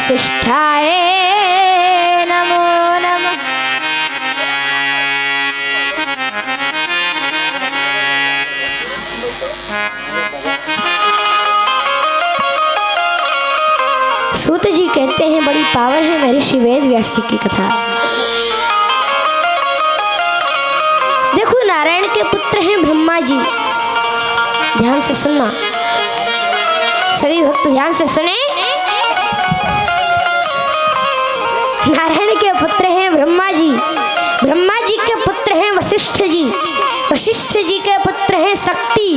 वसिष्ठाय नमो नमः। सूत जी कहते हैं बड़ी पावर है महर्षि वेद व्यास जी की कथा। देखो नारायण के पुत्र हैं ब्रह्मा जी। ध्यान से सुनना, सभी भक्त ध्यान से सुने। नारायण के पुत्र हैं ब्रह्मा जी। ब्रह्मा जी के पुत्र हैं वशिष्ठ जी। वशिष्ठ जी के पुत्र हैं शक्ति।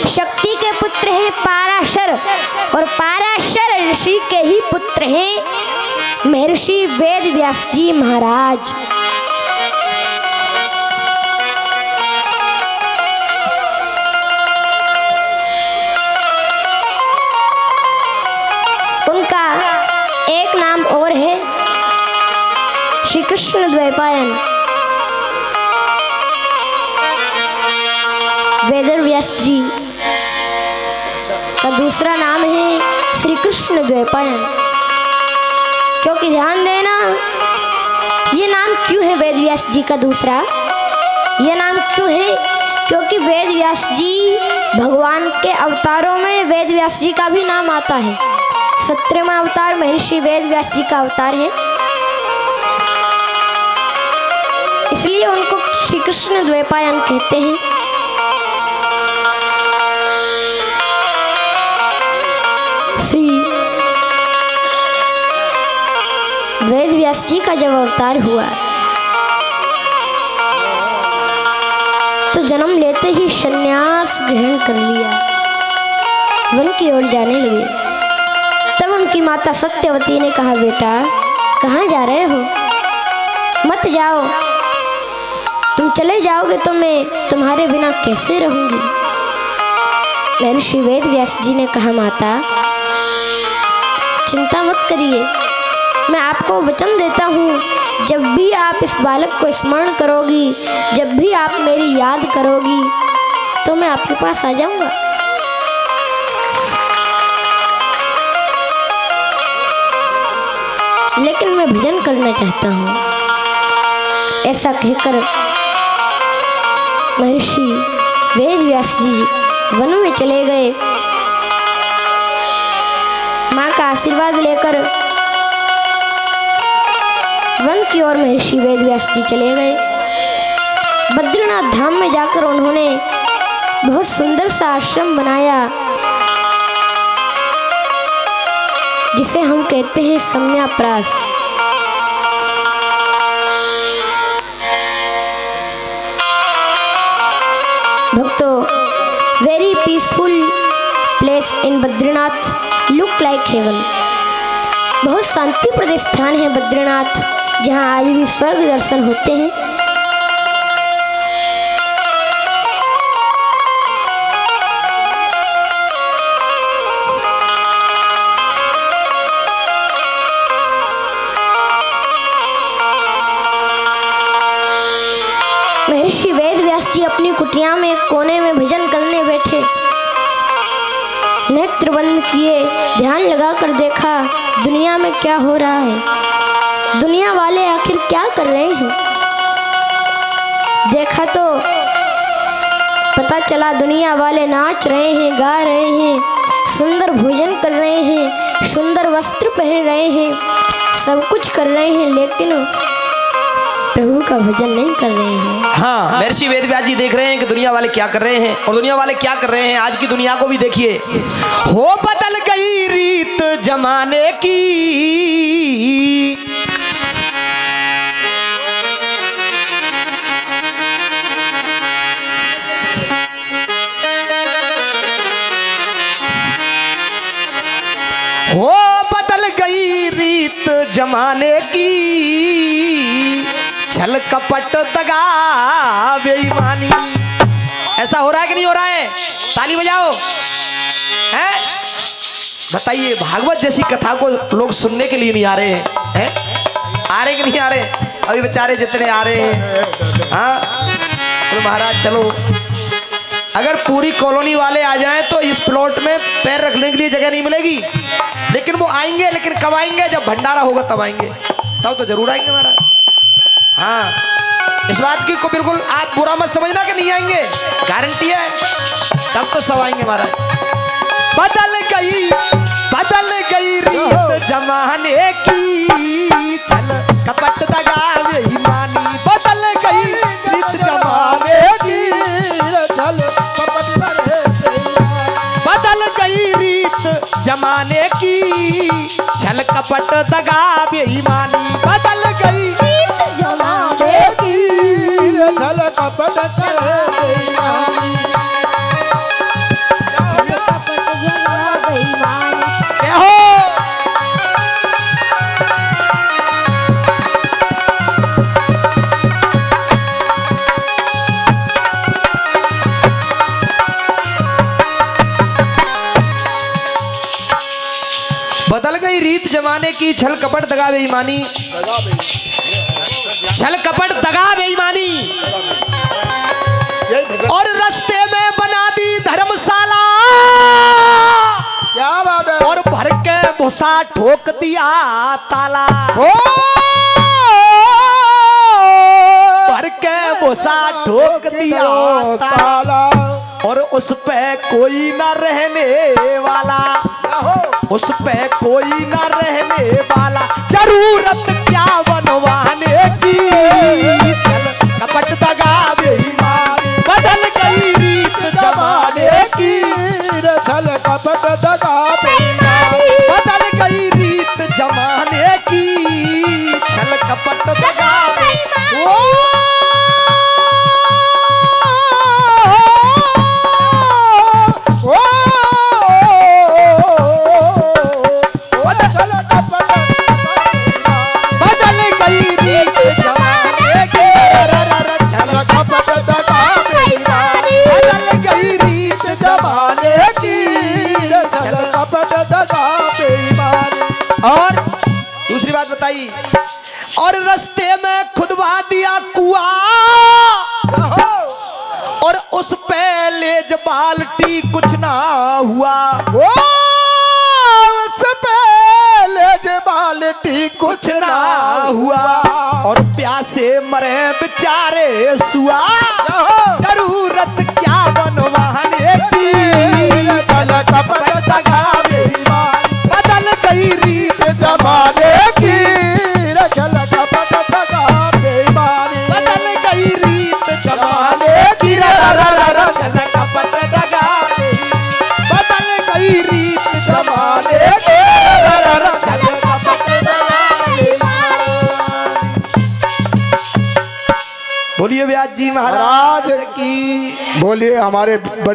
शक्ति के पुत्र हैं पाराशर और पाराशर ऋषि के ही पुत्र हैं महर्षि वेद व्यास जी महाराज। उनका एक नाम और है श्री कृष्ण द्वैपायन। वेद व्यास जी का दूसरा नाम है श्री कृष्ण द्वैपायन। क्योंकि ध्यान देना, ये नाम क्यों है वेद व्यास जी का दूसरा? ये नाम क्यों है? क्योंकि वेद व्यास जी भगवान के अवतारों में वेद व्यास जी का भी नाम आता है। 17वां अवतार महर्षि वेद व्यास जी का अवतार है, इसलिए उनको श्री कृष्ण द्वैपायन कहते हैं। श्री वेद व्यास जी का जब अवतार हुआ तो जन्म लेते ही संन्यास ग्रहण कर लिया, वन की ओर जाने लगे। तब उनकी माता सत्यवती ने कहा, बेटा कहाँ जा रहे हो? मत जाओ, तुम चले जाओगे तो मैं तुम्हारे बिना कैसे रहूंगी? महर्षि वेद व्यास जी ने कहा, माता चिंता मत करिए, मैं आपको वचन देता हूँ, जब भी आप इस बालक को स्मरण करोगी, जब भी आप मेरी याद करोगी, तो मैं आपके पास आ जाऊंगा। लेकिन मैं भजन करना चाहता हूँ। ऐसा कहकर महर्षि वेद व्यास जी वन में चले गए। माँ का आशीर्वाद लेकर वन की ओर महर्षि वेद व्यास जी चले गए। बद्रीनाथ धाम में जाकर उन्होंने बहुत सुंदर सा आश्रम बनाया, जिसे हम कहते हैं सम्याप्रास। भक्तों, very peaceful place in Badrinath, look like heaven. बहुत शांति प्रद स्थान है बद्रीनाथ, जहाँ आज भी स्वर्ग दर्शन होते हैं। महर्षि वेद व्यास जी अपनी कुटिया में एक कोने में भजन करने बैठे। नेत्र बंद किए, ध्यान लगाकर देखा दुनिया में क्या हो रहा है, दुनिया वाले आखिर क्या कर रहे हैं। देखा तो पता चला दुनिया वाले नाच रहे हैं, गा रहे हैं, सुंदर भोजन कर रहे हैं, सुंदर वस्त्र पहन रहे हैं, सब कुछ कर रहे हैं, लेकिन प्रभु का भजन नहीं कर रहे हैं। हाँ, महर्षि वेद व्यास जी देख रहे हैं कि दुनिया वाले क्या कर रहे हैं, और दुनिया वाले क्या कर रहे हैं आज की दुनिया को भी देखिए। हो बदल गई रीत जमाने की, हो बदल गई रीत जमाने की, छल कपट दगा बेईमानी। ऐसा हो रहा है कि नहीं हो रहा है? ताली बजाओ। हैं? बताइए, भागवत जैसी कथा को लोग सुनने के लिए नहीं आ रहे हैं? आ रहे कि नहीं आ रहे? अभी बेचारे जितने आ रहे हैं, हाँ तो महाराज चलो, अगर पूरी कॉलोनी वाले आ जाएं तो इस प्लॉट में पैर रखने के लिए जगह नहीं मिलेगी। लेकिन वो आएंगे, लेकिन कब आएंगे? जब भंडारा होगा तब आएंगे, तब तो जरूर आएंगे महाराज। हाँ, इस बात की को बिल्कुल आप बुरा मत समझना कि नहीं आएंगे, गारंटी है, तब तो सब आएंगे महाराज। बदल गई रीत जमाने की, छल कपट दगा बेईमानी। बदल गई रीत जमाने की, छल कपट बदल गई रीत जमाने की, छल कपट दगा बेईमानी। बदल गई रीत जमाने की, छल कपट दगा बेईमानी। बदल गई रीत जमाने की, छल कपट दगा बेईमानी। छल कपट दगा बेईमानी। और रास्ते में बना दी धर्मशाला, क्या बात है। और भर के भूसा ठोक दिया ताला, भर के भूसा ठोक दिया ताला। और उस पे कोई ना रहने वाला, उस पे कोई ना रहने वाला। जरूरत क्या बनवाने की, कपट दगा बेईमानी। बदल गई रीत जमाने की, छल कपट दगा बेईमानी। बदल गई रीत जमाने की, छल कपट दगा बेईमानी। और दूसरी बात बताई, और रास्ते में खुदवा दिया कुआं, और उस पे लेज बाल्टी कुछ ना हुआ। उस पे लेज बाल्टी कुछ ना हुआ। और प्यासे मरे बेचारे सुआ। जरूरत क्या बनवाने की, छल कपट दगा बेईमानी। बदल गई रीत जमाने की, छल कपट दगा बेईमानी। बदल गई रीत जमाने की, छल कपट दगा बेईमानी। बदल गई रीत जमाने की, छल कपट दगा बेईमानी। बोलिए व्यास जी महाराज की। बोलिए हमारे बड़े